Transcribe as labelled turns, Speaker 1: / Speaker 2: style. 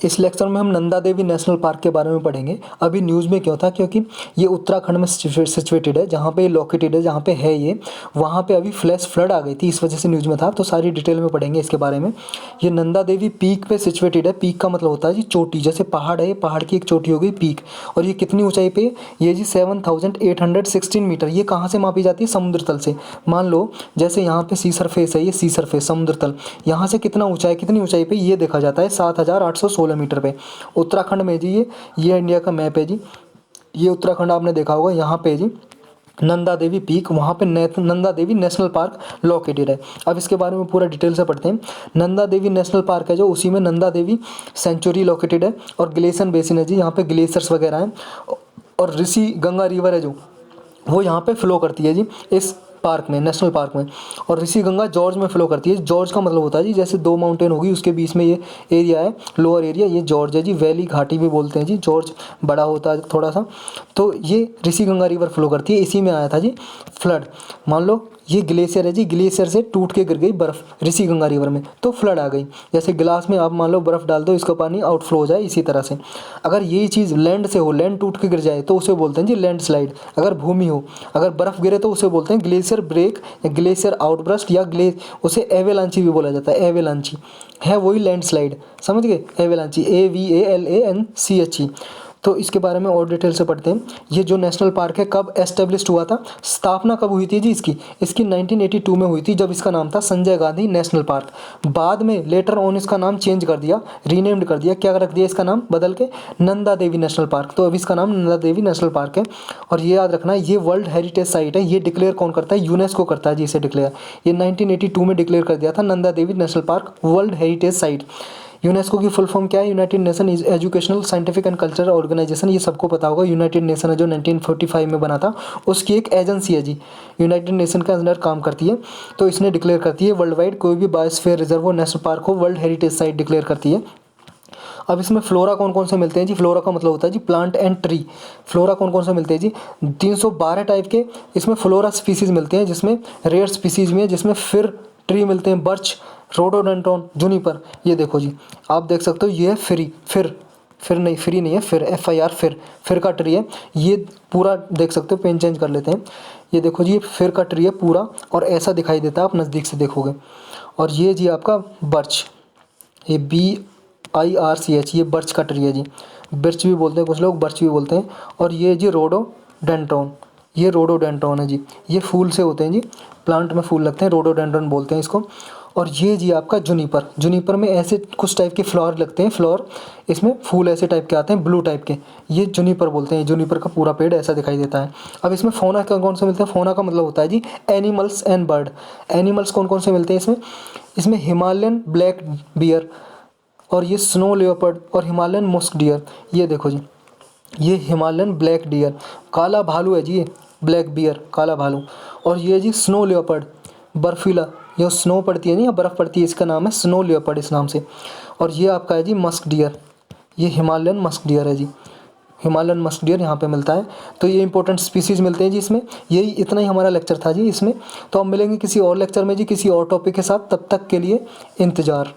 Speaker 1: इस लेक्चर में हम नंदा देवी नेशनल पार्क के बारे में पढ़ेंगे। अभी न्यूज़ में क्यों था, क्योंकि ये उत्तराखंड में सिचुएटेड है, जहाँ पे लोकेटेड है, जहाँ पे है ये, वहाँ पे अभी फ्लैश फ्लड आ गई थी, इस वजह से न्यूज़ में था। तो सारी डिटेल में पढ़ेंगे इसके बारे में। ये नंदा देवी पीक पे सिचुएटेड है। पीक का मतलब होता है जी चोटी, जैसे पहाड़ है, पहाड़ की एक चोटी हो गई पीक। और ये कितनी ऊंचाई पे? ये जी 7,816 मीटर। ये कहाँ से मापी जाती है? समुद्र तल से। मान लो जैसे यहाँ पे सी सरफेस है, ये सी सरफेस समुद्र तल, यहाँ से कितना ऊंचा है, कितनी ऊंचाई पे ये देखा जाता है 7,816 मीटर पे। उत्तराखंड में जी ये इंडिया का मैप है जी। ये उत्तराखंड आपने देखा होगा, यहाँ पे जी नंदा देवी पीक, वहाँ पे Nanda Devi National park located है। अब इसके बारे में पूरा डिटेल से पढ़ते हैं। नंदा देवी नेशनल पार्क है जो, उसी में नंदा देवी सेंचुरी लोकेटेड है। और ग्लेशियर बेसिन है जी, यहाँ पे ग्लेशियर्स वगैरह हैं। और ऋषि गंगा रिवर है जो, वो यहाँ पे फ्लो करती है जी इस पार्क में, नेशनल पार्क में। और ऋषि गंगा जॉर्ज में फ्लो करती है। जॉर्ज का मतलब होता है जी जैसे दो माउंटेन होगी, उसके बीच में ये एरिया है, लोअर एरिया, ये जॉर्ज है जी। वैली घाटी भी बोलते हैं जी, जॉर्ज बड़ा होता है थोड़ा सा। तो ये ऋषि गंगा रिवर फ्लो करती है, इसी में आया था जी फ्लड। मान लो ये ग्लेशियर है जी, ग्लेशियर से टूट के गिर गई बर्फ़ ऋषि गंगा रिवर में, तो फ्लड आ गई। जैसे गिलास में आप मान लो बर्फ़ डाल दो, इसका पानी आउटफ्लो हो जाए, इसी तरह से। अगर यही चीज़ लैंड से हो, लैंड टूट के गिर जाए, तो उसे बोलते हैं जी लैंडस्लाइड। अगर भूमि हो, अगर बर्फ़ गिरे, तो उसे बोलते हैं ग्लेशियर ब्रेक या ग्लेशियर आउटबर्स्ट, या उसे एवेलांची भी बोला जाता है। एवेलांची है वही लैंडस्लाइड, समझ गए? एवेलांची, AVALANCHE। तो इसके बारे में और डिटेल से पढ़ते हैं। ये जो नेशनल पार्क है कब एस्टेब्लिश्ड हुआ था, स्थापना कब हुई थी जी इसकी 1982 में हुई थी, जब इसका नाम था संजय गांधी नेशनल पार्क। बाद में लेटर ऑन इसका नाम चेंज कर दिया, रीनेम्ड कर दिया। क्या रख दिया इसका नाम बदल के? Nanda Devi National park. तो अभी इसका नाम नंदा देवी नेशनल पार्क है। और ये याद रखना, ये वर्ल्ड हेरिटेज साइट है। ये डिक्लेयर कौन करता है? यूनेस्को करता है जी इसे डिक्लेयर। ये 1982 में डिक्लेयर कर दिया था Nanda Devi National Park world heritage site. UNESCO की फुल फॉर्म क्या है? United Nation Educational Scientific and Cultural Organization. ये सबको पता होगा। यूनाइटेड नेशन है जो 1945 में बना था, उसकी एक एजेंसी है जी, यूनाइटेड नेशन के अंदर काम करती है। तो इसने डिक्लेयर करती है वर्ल्ड वाइड कोई भी बायोस्फीयर रिजर्व हो, नेशनल पार्क हो, वर्ल्ड हेरिटेज साइट डिक्लेयर करती है। अब इसमें फ्लोरा कौन कौन से मिलते हैं जी? फ्लोरा का मतलब होता है जी प्लांट एंड ट्री। फ्लोरा कौन कौन से मिलते हैं जी? 312 टाइप के इसमें फ्लोरा स्पीसीज मिलते हैं, जिसमें रेयर स्पीसीज में है, जिसमें फिर ट्री मिलते हैं, बर्च, रोडोडेंड्रॉन, जूनिपर। ये देखो जी, आप देख सकते हो, ये है फिर नहीं, फ्री नहीं है, फिर FIR, फिर का ट्री है। ये पूरा देख सकते हो, पेन चेंज कर लेते हैं। ये देखो जी, ये फिर का ट्री है पूरा, और ऐसा दिखाई देता है, आप नज़दीक से देखोगे। और ये जी आपका बर्च, ये BIRCH, ये बर्च का ट्री है जी। बिर्च भी बोलते हैं कुछ लोग, बर्च भी बोलते हैं। और ये जी रोडोडेंड्रॉन, ये रोडोडेंड्रॉन है जी। ये फूल से होते हैं जी, प्लांट में फूल लगते हैं, रोडोडेंड्रॉन बोलते हैं इसको। और ये जी आपका जूनिपर में ऐसे कुछ टाइप के फ्लावर लगते हैं, फ्लावर, इसमें फूल ऐसे टाइप के आते हैं, ब्लू टाइप के, ये जूनिपर बोलते हैं। जूनिपर का पूरा पेड़ ऐसा दिखाई देता है। अब इसमें फोना का कौन से मिलते हैं? फोना का मतलब होता है जी एनिमल्स एंड बर्ड। एनिमल्स कौन कौन से मिलते हैं इसमें हिमालयन ब्लैक बियर, और ये स्नो लेपर्ड, और हिमालयन मस्क डियर। ये देखो जी, ये हिमालयन ब्लैक डियर, काला भालू है जी, ये ब्लैक बियर काला भालू। और ये जी स्नो लेपर्ड, बर्फीला, ये स्नो पड़ती है नहीं, बर्फ़ पड़ती है, इसका नाम है स्नो लेपर्ड इस नाम से। और ये आपका है जी मस्क डियर, ये हिमालयन मस्क डियर है जी, हिमालयन मस्क डियर यहाँ पे मिलता है। तो ये इंपॉर्टेंट स्पीसीज़ मिलते हैं जी इसमें। यही इतना ही हमारा लेक्चर था जी इसमें। तो अब मिलेंगे किसी और लेक्चर में जी, किसी और टॉपिक के साथ। तब तक के लिए इंतज़ार।